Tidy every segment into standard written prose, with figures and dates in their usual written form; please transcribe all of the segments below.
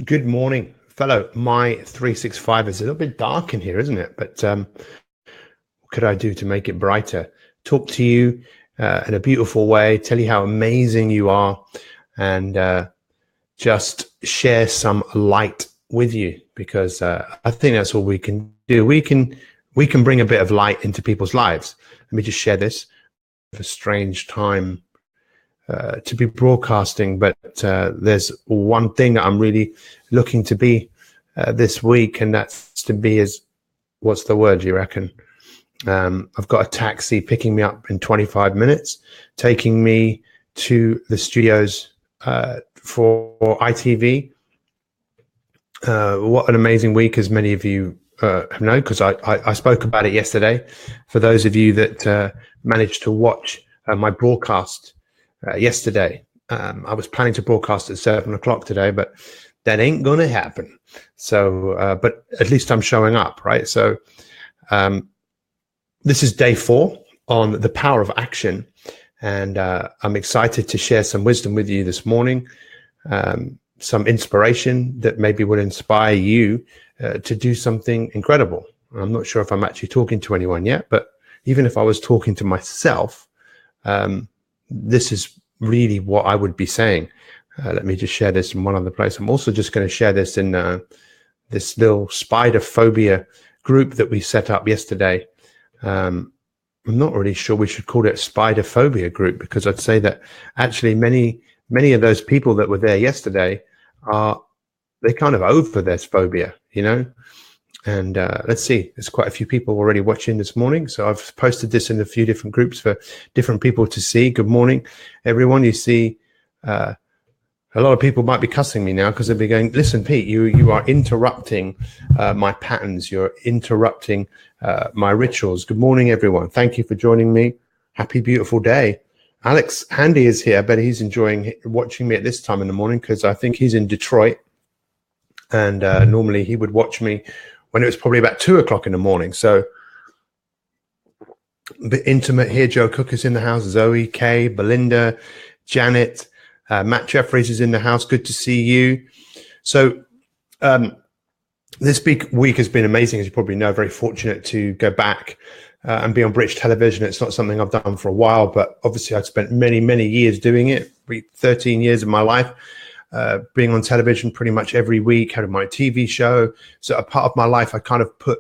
Good morning, fellow. My 365 is a little bit dark in here, isn't it? But what could I do to make it brighter? Talk to you in a beautiful way, tell you how amazing you are, and just share some light with you because I think that's all we can do. We can bring a bit of light into people's lives. Let me just share this. A strange time to be broadcasting, but there's one thing that I'm really looking to be this week, and that's to be as what's the word you reckon? I've got a taxi picking me up in 25 minutes, taking me to the studios for ITV. What an amazing week, as many of you know, because I spoke about it yesterday. For those of you that managed to watch my broadcast yesterday, I was planning to broadcast at 7 o'clock today, but that ain't going to happen. So, but at least I'm showing up, right? So, this is day 4 on the power of action, and I'm excited to share some wisdom with you this morning, some inspiration that maybe will inspire you to do something incredible. I'm not sure if I'm actually talking to anyone yet, but even if I was talking to myself, this is really what I would be saying. Let me just share this in one other place. I'm also just going to share this in this little spider phobia group that we set up yesterday. I'm not really sure we should call it a spider phobia group, because I'd say that actually many of those people that were there yesterday they're kind of over this phobia, you know. And let's see, there's quite a few people already watching this morning. So I've posted this in a few different groups for different people to see. Good morning, everyone. You see, a lot of people might be cussing me now because they'll be going, listen, Pete, you are interrupting my patterns. You're interrupting my rituals. Good morning, everyone. Thank you for joining me. Happy, beautiful day. Alex Handy is here. I bet he's enjoying watching me at this time in the morning, because I think he's in Detroit. And normally he would watch me when it was probably about 2 o'clock in the morning. So a bit intimate here. Joe Cook is in the house. Zoe, Kay, Belinda, Janet, Matt Jeffries is in the house. Good to see you. So this week has been amazing, as you probably know. Very fortunate to go back and be on British television. It's not something I've done for a while, but obviously I've spent many years doing it. 13 years of my life being on television pretty much every week, had my TV show. So a part of my life I kind of put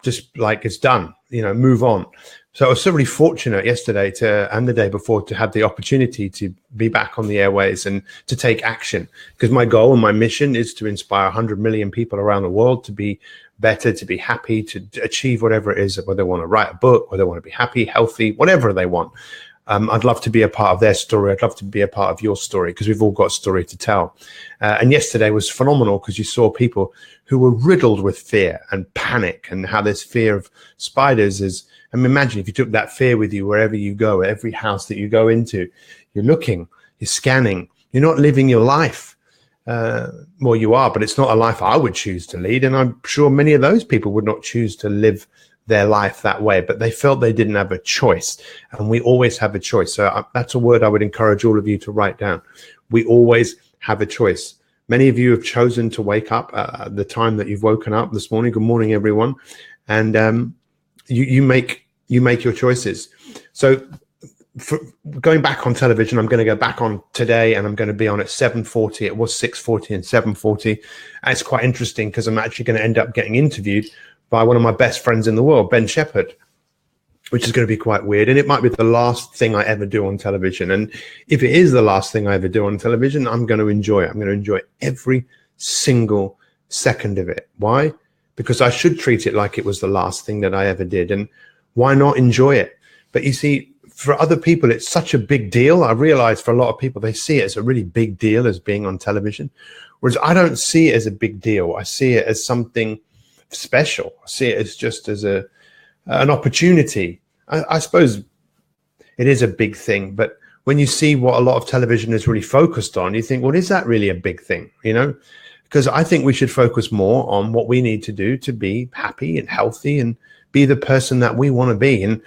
just like it's done, you know, move on. So I was so really fortunate yesterday and the day before to have the opportunity to be back on the airways and to take action, because my goal and my mission is to inspire 100 million people around the world to be better, to be happy, to achieve whatever it is, whether they want to write a book, whether they want to be happy, healthy, whatever they want. I'd love to be a part of their story. I'd love to be a part of your story, because we've all got a story to tell. And yesterday was phenomenal, because you saw people who were riddled with fear and panic, and how this fear of spiders is. I mean, imagine if you took that fear with you wherever you go, every house that you go into, you're looking, you're scanning, you're not living your life. Well, you are, but it's not a life I would choose to lead. And I'm sure many of those people would not choose to live their life that way, but they felt they didn't have a choice. And we always have a choice. So that's a word I would encourage all of you to write down. We always have a choice. Many of you have chosen to wake up at the time that you've woken up this morning. Good morning, everyone. And you make your choices. So for going back on television, I'm going to go back on today, and I'm going to be on at 7:40. It was 6:40 and 7:40. And it's quite interesting, because I'm actually going to end up getting interviewed by one of my best friends in the world, Ben Shepherd, which is going to be quite weird. And it might be the last thing I ever do on television. And if it is the last thing I ever do on television, I'm going to enjoy it. I'm going to enjoy every single second of it. Why? Because I should treat it like it was the last thing that I ever did. And why not enjoy it? But you see, for other people, it's such a big deal. I realize for a lot of people, they see it as a really big deal as being on television. Whereas I don't see it as a big deal. I see it as something special. I see it as just as an opportunity. I suppose it is a big thing, but when you see what a lot of television is really focused on, you think, well, is that really a big thing? You know, because I think we should focus more on what we need to do to be happy and healthy and be the person that we want to be. And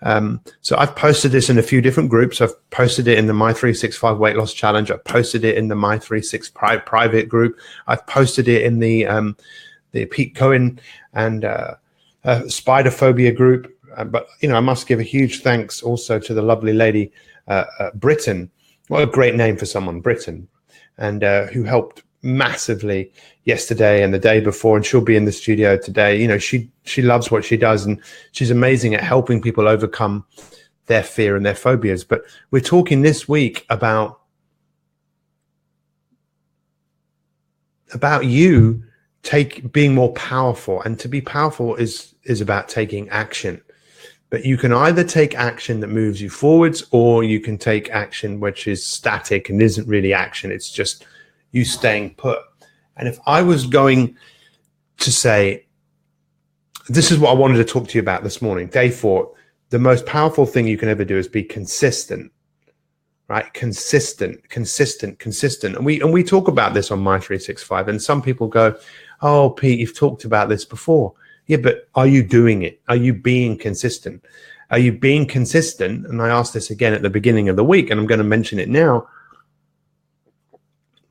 So I've posted this in a few different groups. I've posted it in the My 365 Weight Loss Challenge. I've posted it in the My 365 private group. I've posted it in the Pete Cohen and Spider Phobia group. But, I must give a huge thanks also to the lovely lady, Britton. What a great name for someone, Britton, and who helped massively yesterday and the day before, and she'll be in the studio today. She loves what she does, and she's amazing at helping people overcome their fear and their phobias. But we're talking this week about you being more powerful, and to be powerful is about taking action. But you can either take action that moves you forwards, or you can take action which is static and isn't really action. It's just you staying put. And if I was going to say, this is what I wanted to talk to you about this morning, day 4, the most powerful thing you can ever do is be consistent, right? Consistent. And we talk about this on My 365, and some people go, oh, Pete, you've talked about this before. Yeah, but are you doing it? Are you being consistent? Are you being consistent? And I asked this again at the beginning of the week, and I'm going to mention it now,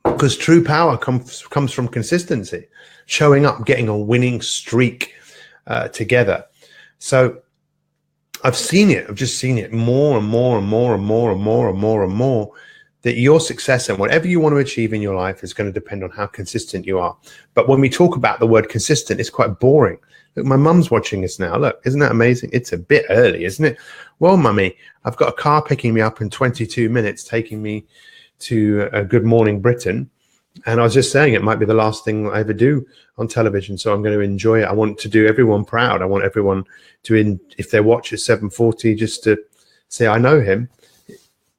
because true power comes from consistency, showing up, getting a winning streak together. So I've seen it. I've just seen it more and more and more and more and more and more and more, that your success and whatever you want to achieve in your life is going to depend on how consistent you are. But when we talk about the word consistent, it's quite boring. Look, my mum's watching this now. Look, isn't that amazing? It's a bit early, isn't it? Well, mummy, I've got a car picking me up in 22 minutes, taking me to Good Morning Britain. And I was just saying it might be the last thing I ever do on television. So I'm going to enjoy it. I want to do everyone proud. I want everyone to, if they watch at 7:40, just to say, I know him.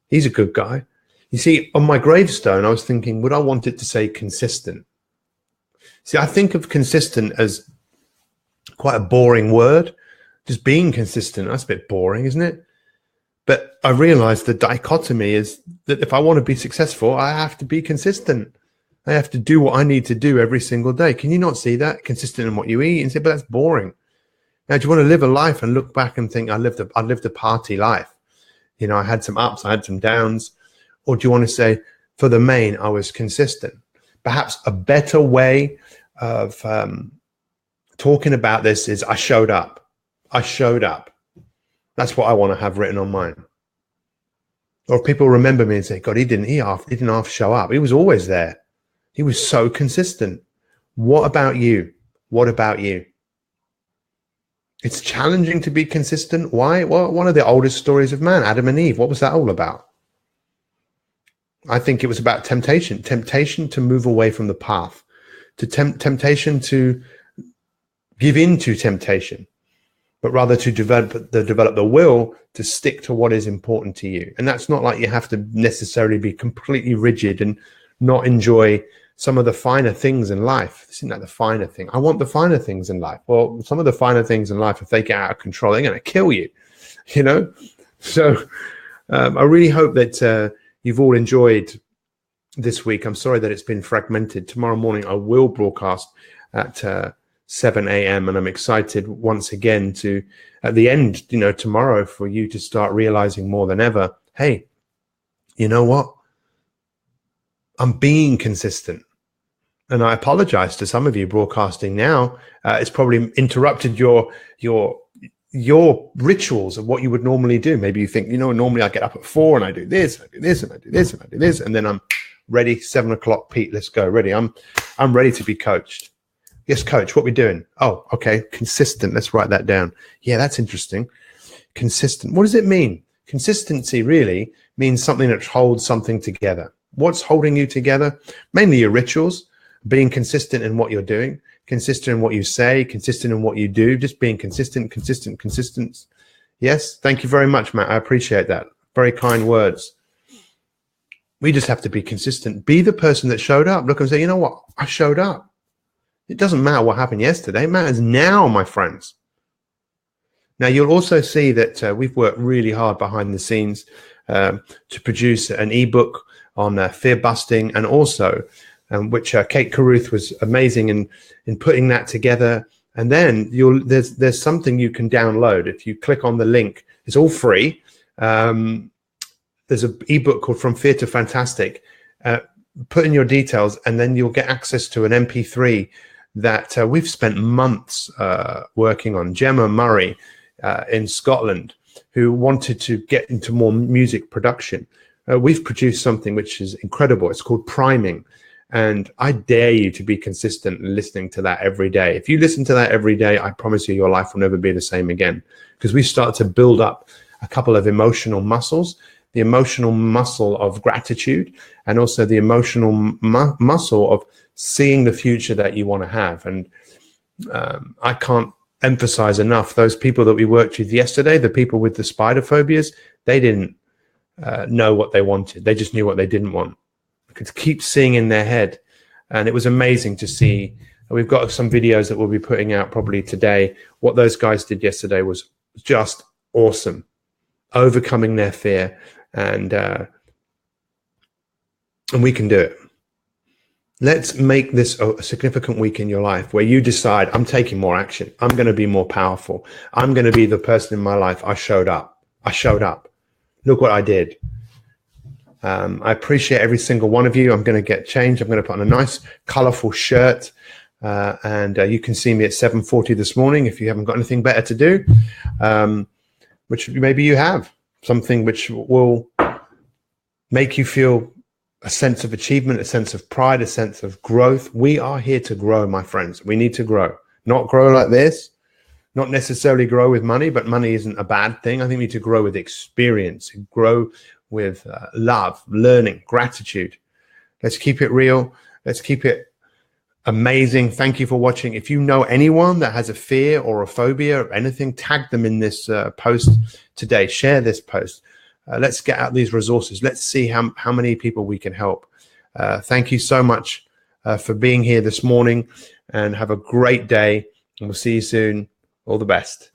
He's a good guy. You see, on my gravestone, I was thinking, would I want it to say consistent? See, I think of consistent as quite a boring word. Just being consistent, that's a bit boring, isn't it? But I realized the dichotomy is that if I want to be successful, I have to be consistent. I have to do what I need to do every single day. Can you not see that? Consistent in what you eat, and say, but that's boring. Now, do you want to live a life and look back and think, I lived a party life? I had some ups, I had some downs. Or do you want to say, for the main, I was consistent? Perhaps a better way of talking about this is I showed up. I showed up. That's what I want to have written on mine. Or if people remember me and say, God, he didn't half show up. He was always there. He was so consistent. What about you? What about you? It's challenging to be consistent. Why? Well, one of the oldest stories of man, Adam and Eve. What was that all about? I think it was about temptation to move away from the path, temptation to give in to temptation, but rather to develop the will to stick to what is important to you. And that's not like you have to necessarily be completely rigid and not enjoy some of the finer things in life. Isn't that the finer thing? I want the finer things in life. Well, some of the finer things in life, if they get out of control, they're going to kill you, So I really hope that you've all enjoyed this week. I'm sorry that it's been fragmented. Tomorrow morning, I will broadcast at 7 a.m. And I'm excited once again to, at the end, tomorrow, for you to start realizing more than ever, hey, you know what? I'm being consistent. And I apologize to some of you broadcasting now. It's probably interrupted your rituals of what you would normally do. Maybe you think, normally I get up at 4 and I do this, I do this, and I do this, and I do this, and then I'm ready. 7 o'clock, Pete, let's go. Ready. I'm ready to be coached. Yes, coach, what we doing? Oh, okay. Consistent. Let's write that down. Yeah, that's interesting. Consistent. What does it mean? Consistency really means something that holds something together. What's holding you together? Mainly your rituals, being consistent in what you're doing, consistent in what you say, consistent in what you do, just being consistent. Yes, thank you very much, Matt. I appreciate that. Very kind words. We just have to be consistent. Be the person that showed up. Look and say, you know what? I showed up. It doesn't matter what happened yesterday. It matters now, my friends. Now, you'll also see that we've worked really hard behind the scenes to produce an ebook on fear busting, and also which Kate Caruth was amazing in putting that together. And then there's something you can download. If you click on the link It's all free. There's an ebook called From Fear to Fantastic. Put in your details, and then you'll get access to an MP3 that we've spent months working on. Gemma Murray in Scotland, who wanted to get into more music production. We've produced something which is incredible. It's called Priming. And I dare you to be consistent listening to that every day. If you listen to that every day, I promise you your life will never be the same again, because we start to build up a couple of emotional muscles, the emotional muscle of gratitude, and also the emotional muscle of seeing the future that you want to have. And I can't emphasize enough, those people that we worked with yesterday, the people with the spider phobias, they didn't know what they wanted. They just knew what they didn't want. Could keep seeing in their head. And it was amazing to see. We've got some videos that we'll be putting out probably today. What those guys did yesterday was just awesome, overcoming their fear. And we can do it. Let's make this a significant week in your life where you decide, I'm taking more action. I'm going to be more powerful. I'm going to be the person in my life. I showed up. Look what I did. I appreciate every single one of you. I'm going to get changed. I'm going to put on a nice, colorful shirt. And you can see me at 7:40 this morning if you haven't got anything better to do, which maybe you have something which will make you feel a sense of achievement, a sense of pride, a sense of growth. We are here to grow, my friends. We need to grow, not grow like this, not necessarily grow with money, but money isn't a bad thing. I think we need to grow with experience, grow with love, learning, gratitude. Let's keep it real. Let's keep it amazing. Thank you for watching. If you know anyone that has a fear or a phobia or anything, tag them in this post today. Share this post. Let's get out these resources. Let's see how many people we can help. Thank you so much for being here this morning, and have a great day. And we'll see you soon. All the best.